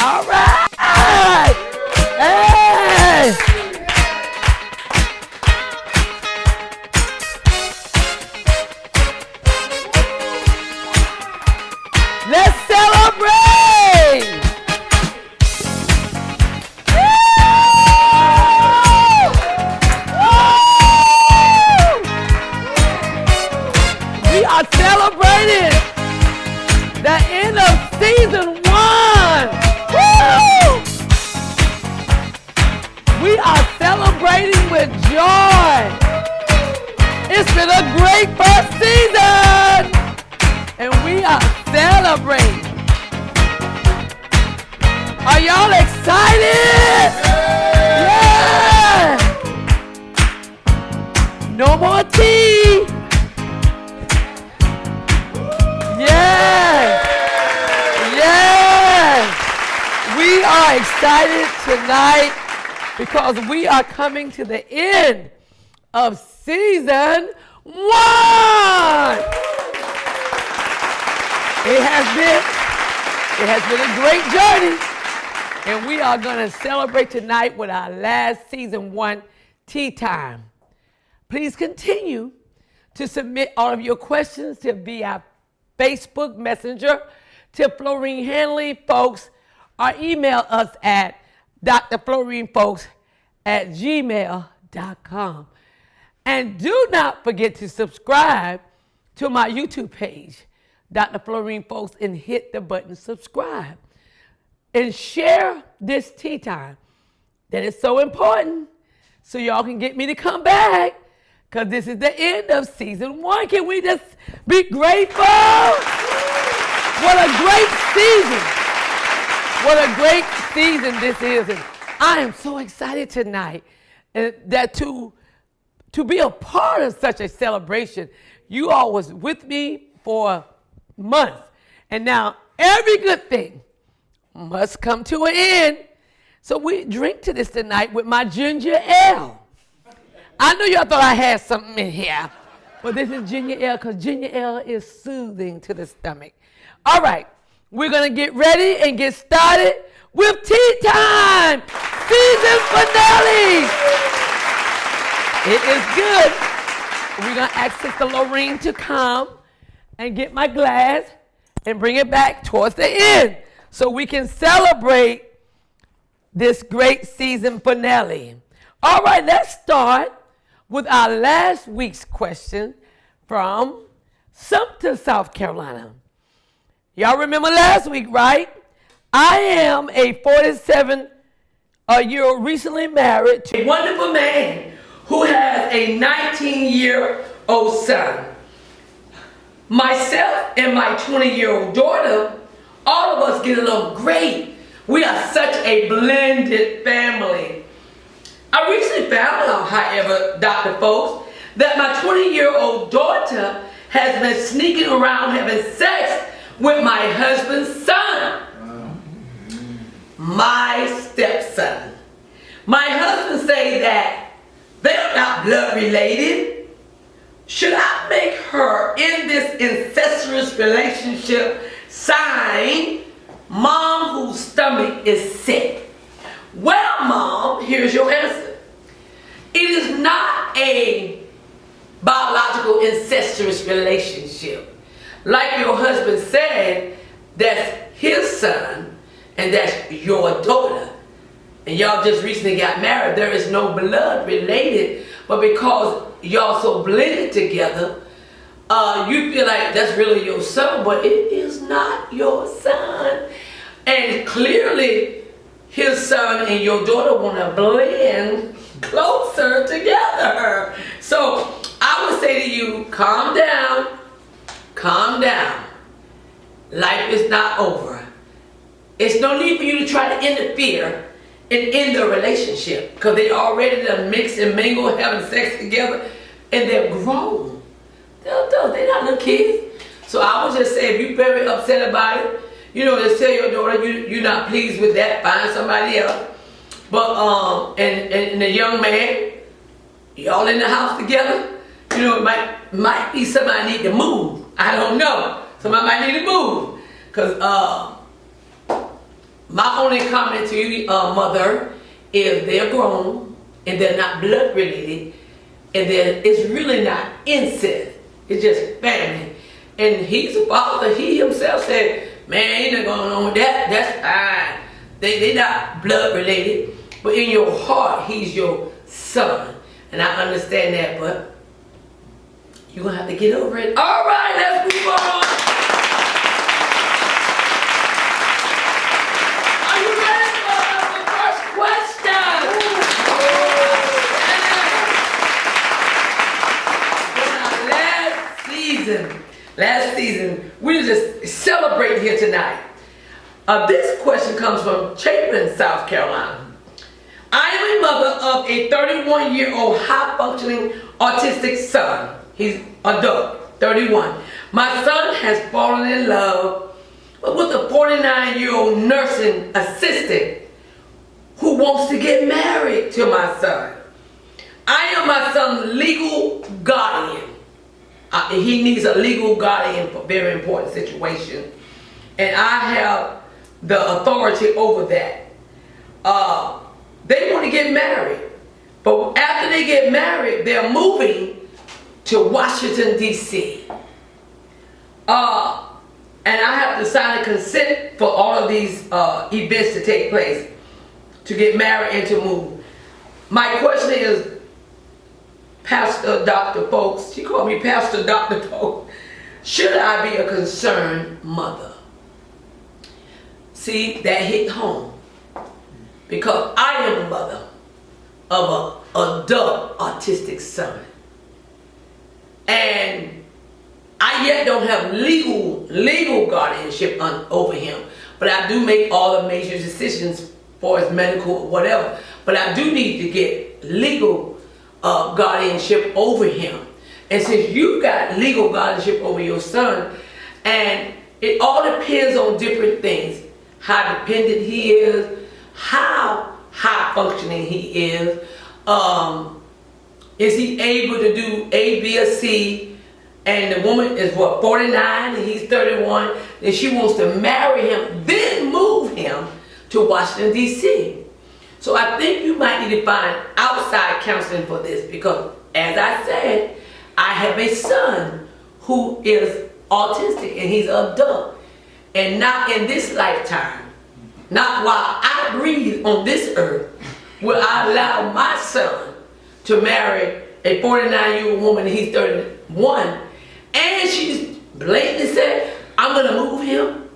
All right. Hey. Let's celebrate. We are celebrating the end of season 1. Woo! We are celebrating with joy. It's been a great first season, and we are celebrating. Are y'all excited? Yeah! No more tea. Yes! Yes! We are excited tonight because we are coming to the end of season 1. It has been a great journey, and we are going to celebrate tonight with our last season 1 tea time. Please continue to submit all of your questions to via Facebook Messenger to Florine Hanley Folks, or email us at drflorinefolks@gmail.com. And do not forget to subscribe to my YouTube page, Dr. Florine Folks, and hit the button subscribe. And share this tea time. That is so important, so y'all can get me to come back, because this is the end of season 1. Can we just be grateful? What a great season. What a great season this is. And I am so excited tonight that to be a part of such a celebration. You all was with me for months. And now every good thing must come to an end. So we drink to this tonight with my ginger ale. I know y'all thought I had something in here, but this is ginger ale because ginger ale is soothing to the stomach. All right, we're going to get ready and get started with tea time, season finale. It is good. We're going to ask Sister Lorene to come and get my glass and bring it back towards the end so we can celebrate this great season finale. All right, let's start with our last week's question from Sumter, South Carolina. Y'all remember last week, right? I am a 47-year-old recently married to a wonderful man who has a 19-year-old son. Myself and my 20-year-old daughter, all of us get along great. We are such a blended family. I recently found out, however, Dr. Folks, that my 20-year-old daughter has been sneaking around having sex with my husband's son, my stepson. My husband say that they are not blood related. Should I make her in this incestuous relationship sign mom whose stomach is sick? Well, Mom, here's your answer. It is not a biological incestuous relationship. Like your husband said, that's his son and that's your daughter. And y'all just recently got married. There is no blood related, but because y'all so blended together, you feel like that's really your son, but it is not your son. And clearly, his son and your daughter want to blend closer together. So I would say to you, calm down, calm down. Life is not over. It's no need for you to try to interfere and end the relationship, because they already done mix and mingle, having sex together, and they're grown. They're not little kids. So I would just say, if you're very upset about it, you know, just tell your daughter you're not pleased with that, find somebody else. But and the young man, y'all in the house together, you know, it might be somebody need to move. I don't know. Somebody might need to move, because My only comment to you, mother, is they're grown and they're not blood related, and then it's really not incest. It's just family. And he's a father. He himself said, man, ain't nothing going on with that. That's fine. They're not blood related. But in your heart, he's your son. And I understand that, but you're going to have to get over it. All right, let's move on. Are you ready for the first question? Last season, we were just celebrating here tonight. This question comes from Chapin, South Carolina. I am a mother of a 31-year-old high-functioning autistic son. He's adult, 31. My son has fallen in love with a 49-year-old nursing assistant who wants to get married to my son. I am my son's legal guardian. He needs a legal guardian for a very important situation. And I have the authority over that. They want to get married. But after they get married, they're moving to Washington, D.C. And I have to sign a consent for all of these events to take place, to get married and to move. My question is, Pastor Dr. Fulks, she called me Pastor Dr. Fulks, should I be a concerned mother? See, that hit home. Because I am a mother of an adult autistic son. And I yet don't have legal guardianship over him. But I do make all the major decisions for his medical or whatever. But I do need to get legal guardianship over him. And since you got legal guardianship over your son, and it all depends on different things. How dependent he is, how high functioning he is he able to do A, B, or C, and the woman is what, 49 and he's 31, and she wants to marry him, then move him to Washington, D.C. So I think you might need to find outside counseling for this, because as I said, I have a son who is autistic and he's an adult, and not in this lifetime, not while I breathe on this earth, will I allow my son to marry a 49-year-old woman and he's 31, and she's blatantly said, I'm going to move him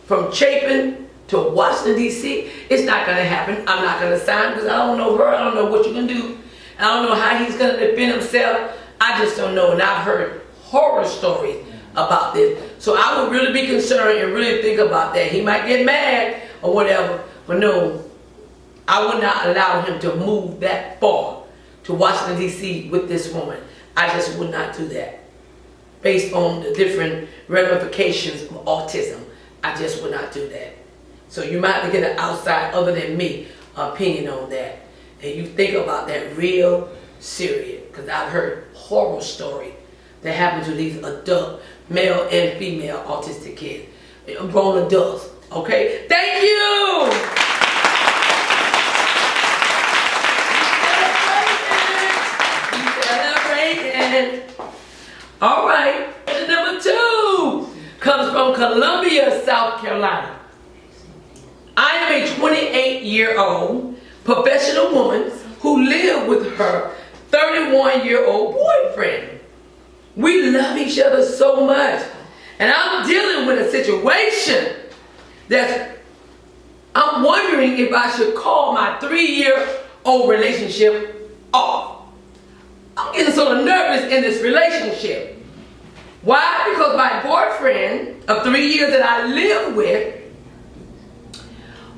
from Chapin to Washington, D.C. It's not going to happen. I'm not going to sign because I don't know her. I don't know what you're going to do. I don't know how he's going to defend himself. I just don't know. And I've heard horror stories about this. So I would really be concerned and really think about that. He might get mad or whatever, but no, I would not allow him to move that far to Washington, D.C. with this woman. I just would not do that. Based on the different ramifications of autism, I just would not do that. So you might have to get an outside, other than me, opinion on that. And you think about that real serious, because I've heard horror stories that happen to these adult, male and female autistic kids, grown adults. Okay? Thank you! Celebrating. All right. Number 2 comes from Columbia, South Carolina. I am a 28-year-old professional woman who lives with her 31-year-old boyfriend. We love each other so much. And I'm dealing with a situation that I'm wondering if I should call my 3-year-old relationship off. I'm getting sort of nervous in this relationship. Why? Because my boyfriend of 3 years that I live with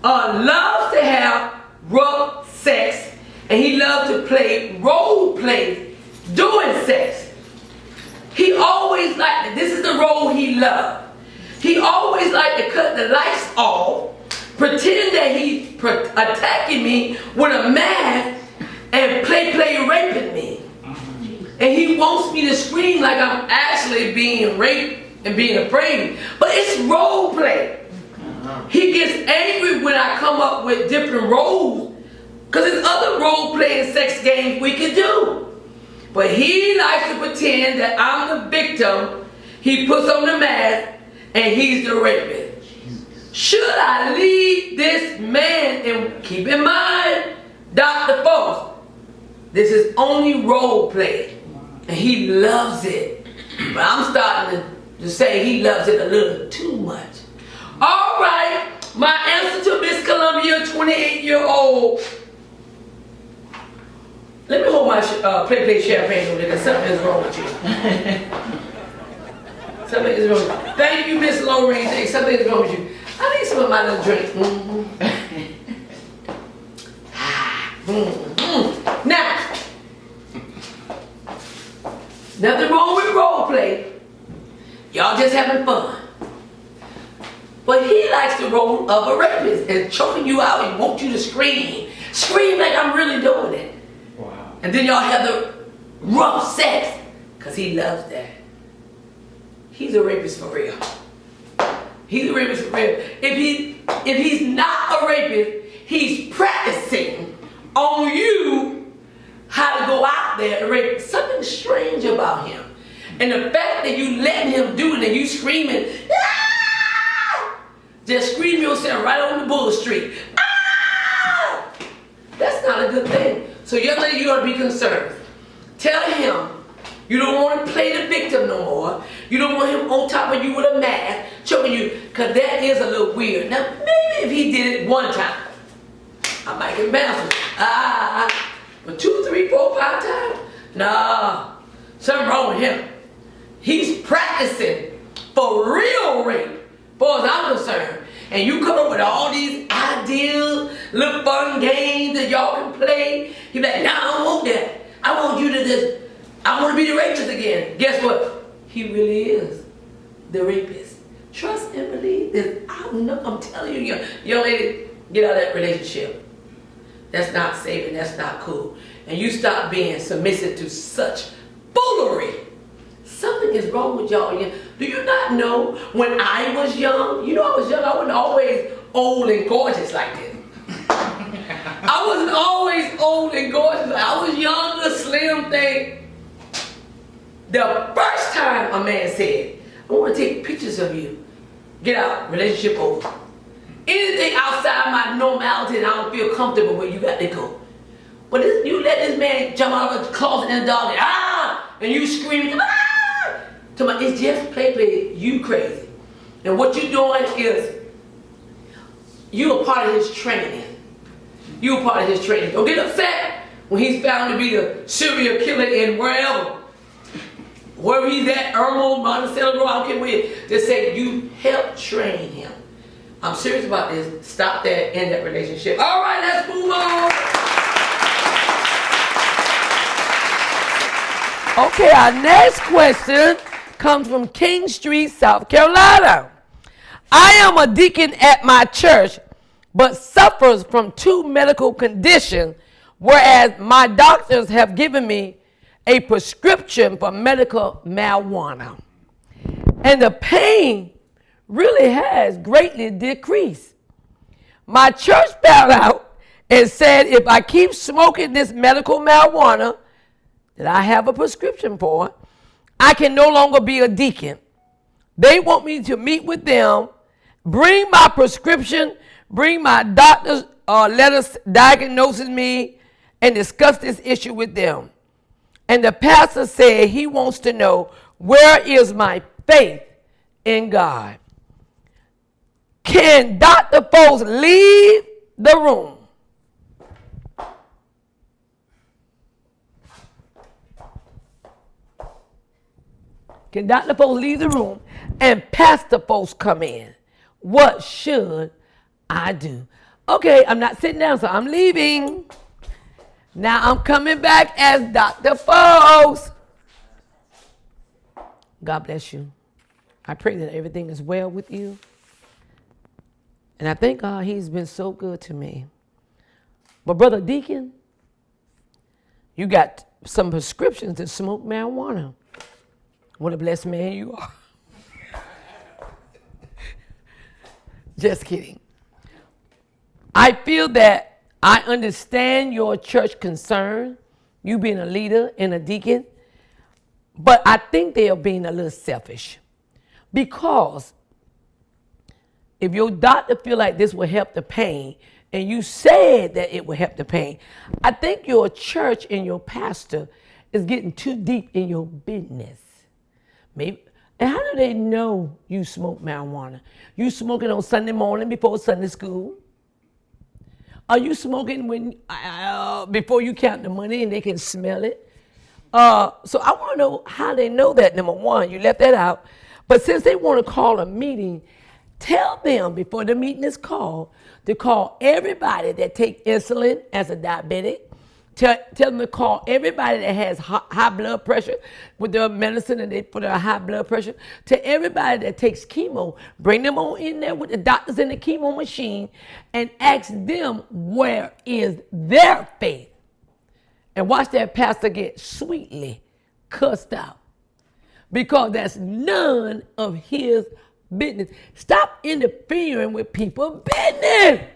loves to have rough sex, and he loves to play role play doing sex. He always liked, this is the role he loved. He always liked to cut the lights off, pretend that he's attacking me with a mask, and play raping me. And he wants me to scream like I'm actually being raped and being afraid. But it's role play. He gets angry when I come up with different roles, because there's other role-playing sex games we can do. But he likes to pretend that I'm the victim. He puts on the mask, and he's the rapist. Should I leave this man? And keep in mind, Dr. Fulks, this is only role play, and he loves it. But I'm starting to say he loves it a little too much. All right, my answer to Miss Columbia, 28-year-old. Let me hold my play champagne over there, because something is wrong with you. Something is wrong with you. Thank you, Miss Lorraine. Something is wrong with you. I need some of my little drink. Now, nothing wrong with role play. Y'all just having fun. But he likes the role of a rapist and choking you out and wants you to scream. Scream like I'm really doing it. Wow. And then y'all have the rough sex, because he loves that. He's a rapist for real. He's a rapist for real. If he's not a rapist, he's practicing on you how to go out there and rape. Something strange about him. And the fact that you letting him do it and you screaming, ah! Just scream yourself right on the bull street. Ah! That's not a good thing. So young lady, you ought to be concerned. Tell him you don't want to play the victim no more. You don't want him on top of you with a mask, choking you, because that is a little weird. Now, maybe if he did it one time, I might get bounced. But 2, 3, 4, 5 times? Nah, something wrong with him. He's practicing for real rape, as far as I'm concerned. And you come up with all these ideas, little fun games that y'all can play. He be like, nah, I don't want that. I want you to just, I want to be the rapist again. Guess what? He really is the rapist. Trust and believe this. I'm telling you, young lady, get out of that relationship. That's not safe and that's not cool. And you stop being submissive to such foolery. Something is wrong with y'all. Do you not know when I was young? You know I was young. I wasn't always old and gorgeous like this. I wasn't always old and gorgeous. I was young, a slim thing. The first time a man said, I want to take pictures of you. Get out. Relationship over. Anything outside my normality and I don't feel comfortable with, you got to go. But you let this man jump out of the closet in the dog and you screaming, it's just play, you crazy. And what you're doing is, you're a part of his training. You're a part of his training. Don't get upset when he's found to be the serial killer in wherever he's at, Irmo, Monticello, I don't care where. Just say, you helped train him. I'm serious about this. Stop that, end that relationship. All right, let's move on. Okay, our next question comes from King Street, South Carolina. I am a deacon at my church, but suffers from 2 medical conditions, whereas my doctors have given me a prescription for medical marijuana. And the pain really has greatly decreased. My church found out and said if I keep smoking this medical marijuana that I have a prescription for, I can no longer be a deacon. They want me to meet with them, bring my prescription, bring my doctor's letters diagnosing me, and discuss this issue with them. And the pastor said he wants to know, where is my faith in God? Can Dr. Fulks leave the room? Can Dr. Fulks leave the room and Pastor Fulks come in? What should I do? Okay, I'm not sitting down, so I'm leaving. Now I'm coming back as Dr. Fulks. God bless you. I pray that everything is well with you. And I thank God he's been so good to me. But Brother Deacon, you got some prescriptions to smoke marijuana. What a blessed man you are. Just kidding. I feel that I understand your church concern, you being a leader and a deacon, but I think they are being a little selfish. Because if your doctor feel like this will help the pain, and you said that it will help the pain, I think your church and your pastor is getting too deep in your business. Maybe. And how do they know you smoke marijuana? You smoking on Sunday morning before Sunday school? Are you smoking when before you count the money and they can smell it? So I want to know how they know that. Number one, you left that out. But since they want to call a meeting, tell them before the meeting is called to call everybody that take insulin as a diabetic. Tell them to call everybody that has high blood pressure with their medicine and for their high blood pressure. To everybody that takes chemo, bring them on in there with the doctors in the chemo machine and ask them where is their faith. And watch that pastor get sweetly cussed out. Because that's none of his business. Stop interfering with people's business.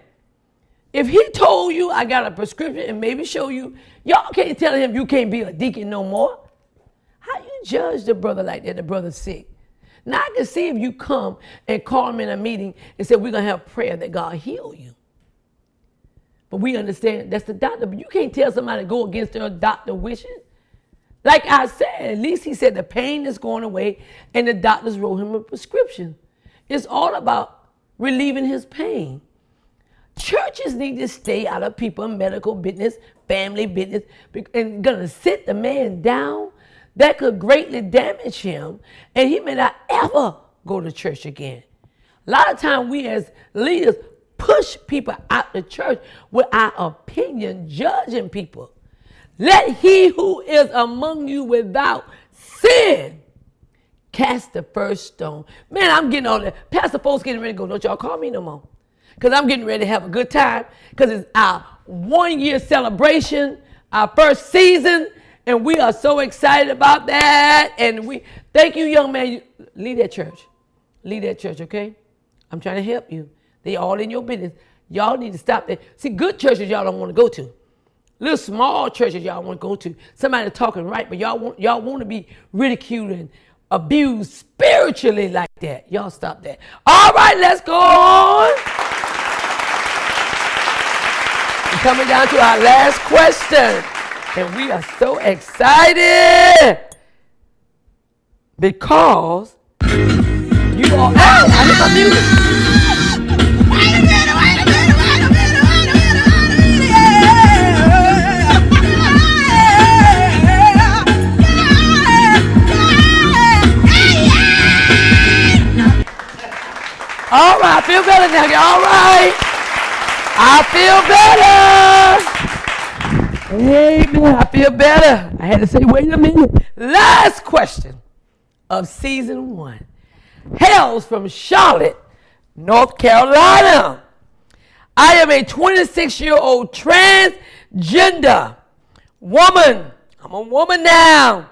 If he told you I got a prescription and maybe show you, y'all can't tell him you can't be a deacon no more. How you judge the brother like that, the brother's sick? Now I can see if you come and call him in a meeting and say we're going to have prayer that God heal you. But we understand that's the doctor. But you can't tell somebody to go against their doctor wishes. Like I said, at least he said the pain is going away and the doctors wrote him a prescription. It's all about relieving his pain. Churches need to stay out of people's medical business, family business, and gonna sit the man down. That could greatly damage him, and he may not ever go to church again. A lot of times we as leaders push people out the church with our opinion, judging people. Let he who is among you without sin cast the first stone. Man, I'm getting all that. Pastor Fulks getting ready to go. Don't y'all call me no more. Because I'm getting ready to have a good time. Because it's our 1 year celebration, our first season. And we are so excited about that. And we thank you, young man. Leave that church. Leave that church, okay? I'm trying to help you. They all in your business. Y'all need to stop that. See, good churches y'all don't want to go to. Little small churches y'all want to go to. Somebody talking right, but y'all want to be ridiculed and abused spiritually like that. Y'all stop that. All right, let's go on. We're coming down to our last question. And we are so excited because you all, oh, I hit my music. Wait a minute. All right, I feel better now. All right. I feel better. Amen. I feel better. I had to say, wait a minute. Last question of season 1. Hails from Charlotte, North Carolina. I am a 26-year-old transgender woman. I'm a woman now.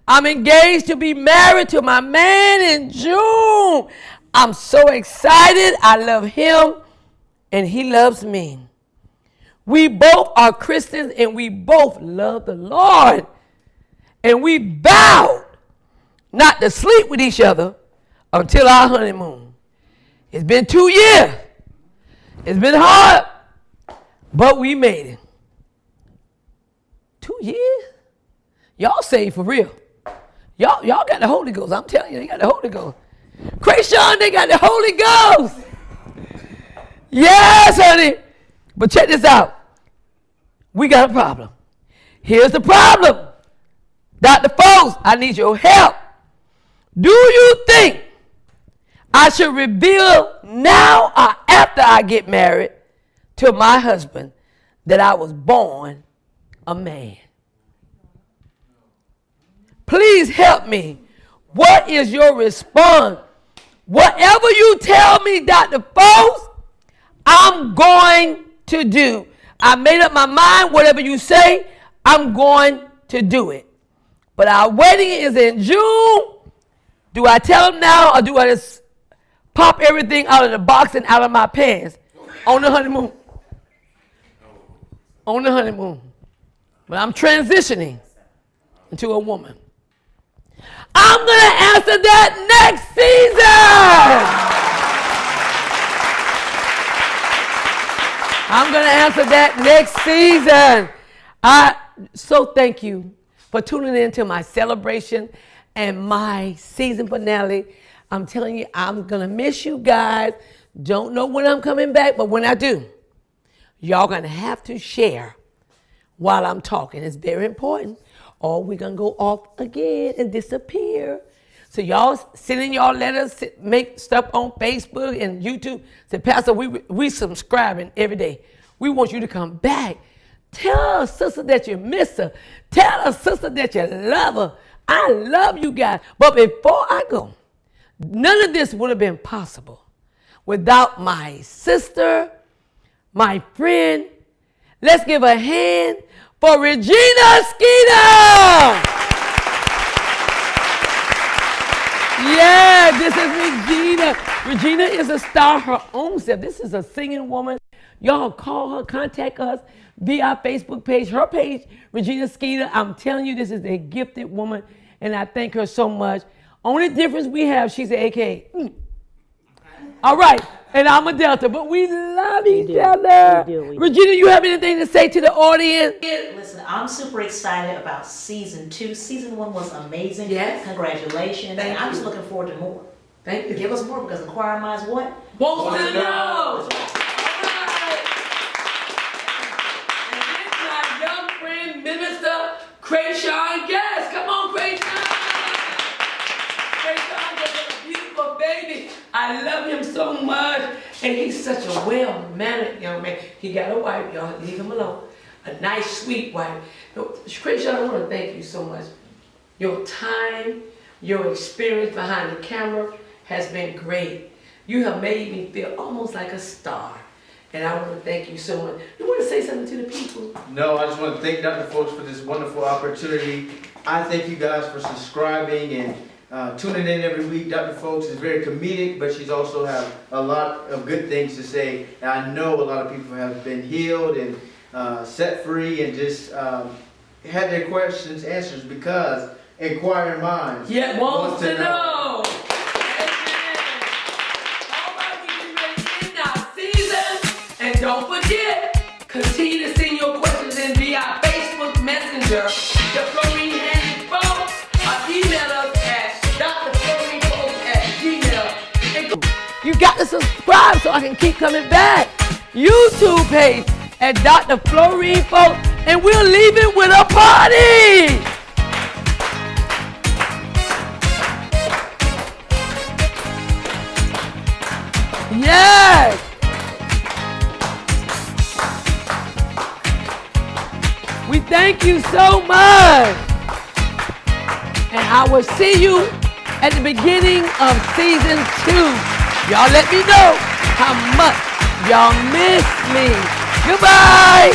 I'm engaged to be married to my man in June. I'm so excited. I love him and he loves me. We both are Christians and we both love the Lord. And we vowed not to sleep with each other until our honeymoon. It's been 2 years. It's been hard, but we made it. 2 years? Y'all saved for real. Y'all got the Holy Ghost. I'm telling you, they got the Holy Ghost. Krayshawn, they got the Holy Ghost. Yes, honey. But check this out. We got a problem. Here's the problem. Dr. Fulks, I need your help. Do you think I should reveal now or after I get married to my husband that I was born a man? Please help me. What is your response? Whatever you tell me, Dr. Fulks, I'm going to do. I made up my mind. Whatever you say, I'm going to do it. But our wedding is in June. Do I tell him now or do I just pop everything out of the box and out of my pants on the honeymoon. On the honeymoon. But I'm transitioning into a woman. I'm going to answer that next season. I'm going to answer that next season. So thank you for tuning in to my celebration and my season finale. I'm telling you, I'm going to miss you guys. Don't know when I'm coming back, but when I do, y'all going to have to share while I'm talking. It's very important, or we're going to go off again and disappear. So y'all send in y'all letters, make stuff on Facebook and YouTube. Say, Pastor, we subscribing every day. We want you to come back. Tell a sister that you miss her. Tell a sister that you love her. I love you guys. But before I go, none of this would have been possible without my sister, my friend. Let's give a hand for Regina Skeeter. Yeah, this is Regina. Regina is a star her own self. This is a singing woman. Y'all call her, contact us via our Facebook page. Her page, Regina Skeeter. I'm telling you, this is a gifted woman, and I thank her so much. Only difference we have, she's an AK. All right, and I'm a Delta, but we love each other. Regina, you have anything to say to the audience? Listen, I'm super excited about season 2. Season 1 was amazing. Yes. Congratulations. Thank I'm you. just looking forward to more. Thank you. Give us more, because inquiring minds what? Wants to know. All right. And this is my young friend, Minister Krayshawn Guest. Come on, Krayshawn. Krayshawn is a beautiful baby. I love him so much. And he's such a well-mannered young man. He got a wife, y'all. Leave him alone. A nice, sweet wife. Krayshawn, I want to thank you so much. Your time, your experience behind the camera has been great. You have made me feel almost like a star. And I want to thank you so much. You want to say something to the people? No, I just want to thank Dr. Fulks for this wonderful opportunity. I thank you guys for subscribing and tuning in every week. Dr. Fulks is very comedic, but she's also have a lot of good things to say. And I know a lot of people have been healed and set free and just had their questions answered because inquiring minds Wants to know. And don't forget, continue to send your questions in via Facebook Messenger, the Florine Handy Phone, or email us at drflorinefolks@gmail.com. You got to subscribe so I can keep coming back. YouTube page at Dr. Florine Folks, and we'll leave it with a party. Yes. We thank you so much. And I will see you at the beginning of season 2. Y'all let me know how much y'all miss me. Goodbye.